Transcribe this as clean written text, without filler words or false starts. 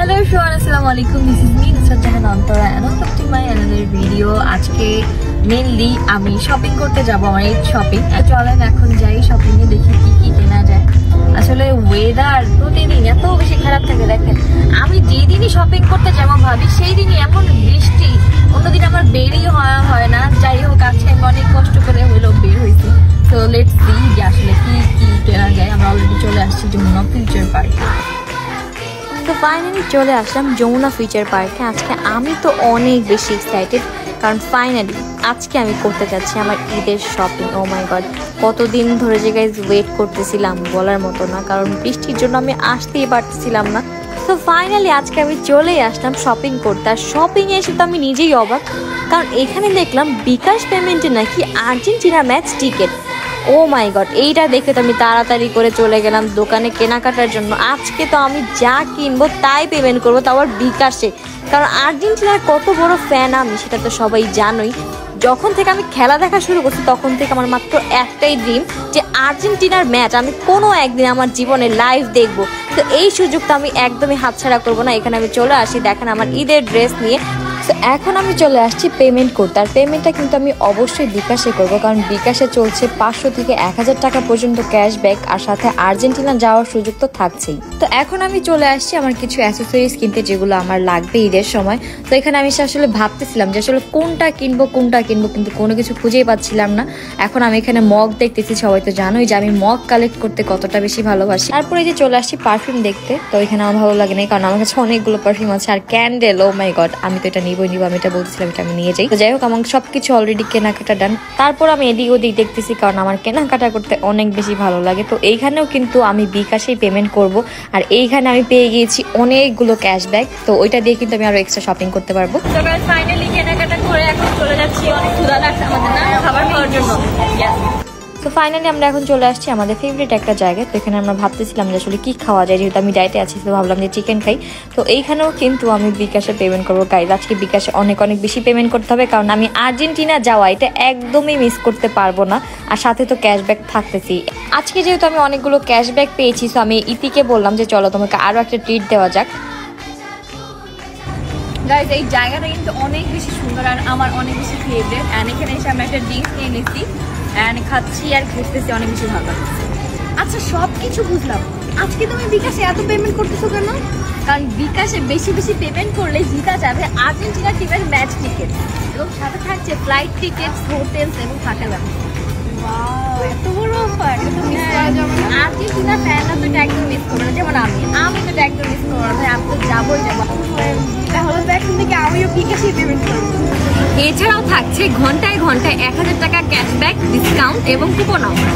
Hello everyone, Assalamualaikum. This is me, Nusrat Jahan Antara, and welcome to my another video. আজকে mainly আমি shopping করতে যাব, আমার এই শপিং। চলেন এখন যাই শপিং এ, দেখি কি কি কেনা যায়। আসলে ওয়েদার প্রতিদিন এত বেশি খারাপ থাকে, দেখেন আমি যেদিনই শপিং করতে যাব ভাবি সেই দিনই এমন বৃষ্টি, অন্যদিন আমার বেরই হয় না। যাই হোক আজকে আমি অনেক কষ্ট করে হইলেও বের হয়েছি। তো লেটস সি যে আসলে কি কি কেনা যায়। আমরা অলরেডি চলে আসছি যমুনা ফিউচার পার্কে। তো ফাইনালি চলে আসলাম যমুনা ফিউচার পার্কে। আজকে আমি তো অনেক বেশি এক্সাইটেড, কারণ ফাইনালি আজকে আমি করতে যাচ্ছি আমার ঈদের শপিং। ও মাই গড, কতদিন ধরে যে গাইজ ওয়েট করতেছিলাম বলার মতো না, কারণ বৃষ্টির জন্য আমি আসতেই পারতেছিলাম না। তো ফাইনালি আজকে আমি চলেই আসলাম শপিং করতে। আর শপিংয়ে এসে তো আমি নিজেই অবাক, কারণ এখানে দেখলাম বিকাশ পেমেন্টে নাকি আর্জেন্টিনা ম্যাচ টিকিট। ও মাই গড, এইটা দেখে তো আমি তাড়াতাড়ি করে চলে গেলাম দোকানে কেনাকাটার জন্য। আজকে তো আমি যা কিনবো তাই পেমেন্ট করবো, তাও আবার বিকাশে, কারণ আর্জেন্টিনার কত বড় ফ্যান আমি সেটা তো সবাই জানোই। যখন থেকে আমি খেলা দেখা শুরু করছি তখন থেকে আমার মাত্র একটাই ড্রিম যে আর্জেন্টিনার ম্যাচ আমি কোনো একদিন আমার জীবনে লাইভ দেখবো। তো এই সুযোগটা আমি একদমই হাতছাড়া করবো না। এখানে আমি চলে আসি দেখেন আমার ঈদের ড্রেস নিয়ে। তো এখন আমি চলে আসছি পেমেন্ট করতে। আর পেমেন্টটা কিন্তু আমি অবশ্যই বিকাশে করবো, কারণ বিকাশে চলছে 500 থেকে 1000 টাকা পর্যন্ত ক্যাশব্যাক, আর সাথে আর্জেন্টিনা যাওয়ার সুযোগ তো থাকছেই। তো এখন আমি চলে আসছি আমার কিছু অ্যাসেসরিজ কিনতে, যেগুলো আমার লাগবে ঈদের সময়। তো এখানে আমি আসলে ভাবতেছিলাম যে আসলে কোনটা কিনবো কিন্তু কোনো কিছু খুঁজেই পাচ্ছিলাম না। এখন আমি এখানে মগ দেখতেছি, সবাই তো জানোই যে আমি মগ কালেক্ট করতে কতটা বেশি ভালোবাসি। তারপরে যে চলে আসছি পারফিউম দেখতে। তো এখানে আমার ভালো লাগে না, কারণ আমার কাছে অনেকগুলো পারফিউম আছে। আর ক্যান্ডেল, ও মাই গড, আমি তো এটা নিব, আমি এটা বলছিলাম এটা আমি নিয়ে যাই। তো যাই হোক আমার সবকিছু অলরেডি কেনাকাটা ডান। তারপর আমি এদিক ওদিক দেখতেছি, কারণ আমার কেনাকাটা করতে অনেক বেশি ভালো লাগে। তো এইখানেও কিন্তু আমি বিকাশেই পেমেন্ট করব। আর এইখানে আমি পেয়ে গিয়েছি অনেকগুলো ক্যাশব্যাক, তো ওইটা দিয়ে কিন্তু আমি আরো এক্সট্রা শপিং করতে পারবো। তো গাইস ফাইনালি কেনাকাটা করে এখন চলে যাচ্ছি, অনেক ক্ষুধা লাগছে আমাদের না খাবার খাওয়ার জন্য। তো ফাইনালি আমরা এখন চলে আসছি আমাদের ফেভারিট একটা জায়গায়। তো এখানে আমরা ভাবতেছিলাম যে আসলে কি খাওয়া যায়, যেহেতু আমি ডায়েটে আছি তো ভাবলাম যে চিকেন খাই। তো এইখানেও কিন্তু আমি বিকাশে পেমেন্ট করবো। গাইজ আজকে বিকাশে অনেক বেশি পেমেন্ট করতে হবে, কারণ আমি আর্জেন্টিনা যাওয়া এটা একদমই মিস করতে পারবো না। আর সাথে তো ক্যাশব্যাক থাকতেছি। আজকে যেহেতু আমি অনেকগুলো ক্যাশব্যাক পেয়েছি, তো আমি ইতিকে বললাম যে চলো তোমাকে আরও একটা ট্রিট দেওয়া যাক। গাইজ এই জায়গাটা কিন্তু অনেক বেশি সুন্দর আর আমার অনেক বেশি ফেভারিট। অ্যান্ড এখানে এসে আমরা একটা ড্রিঙ্ক নিয়ে নিচ্ছি অ্যান্ড খাচ্ছি আর ঘুরতেছি, অনেক বেশি ভালো লাগছে। আচ্ছা সব কিছু বুঝলাম, আজকে তুমি বিকাশে এত পেমেন্ট করতেছো কেন? কারণ বিকাশে বেশি বেশি পেমেন্ট করলে জিতা যাবে আর্জেন্টিনা টিমের ম্যাচ টিকিট, এবং সাথে থাকছে ফ্লাইট টিকিটস, হোটেলস এবং থাকার ব্যবস্থা। এত বড় অফার, আর্জেন্টিনা ফ্যানরা তো এটা একদম মিস করবে না, যেমন আমি তো এটা একদম মিস করবো না ভাই, আমি তো যাবোই যাবো। তাহলে তো এখন থেকে আমিও বিকাশে পেমেন্ট করবো। এছাড়াও থাকছে ঘন্টায় 1000 টাকা ক্যাশব্যাক, ডিসকাউন্ট এবং কুপন অফার।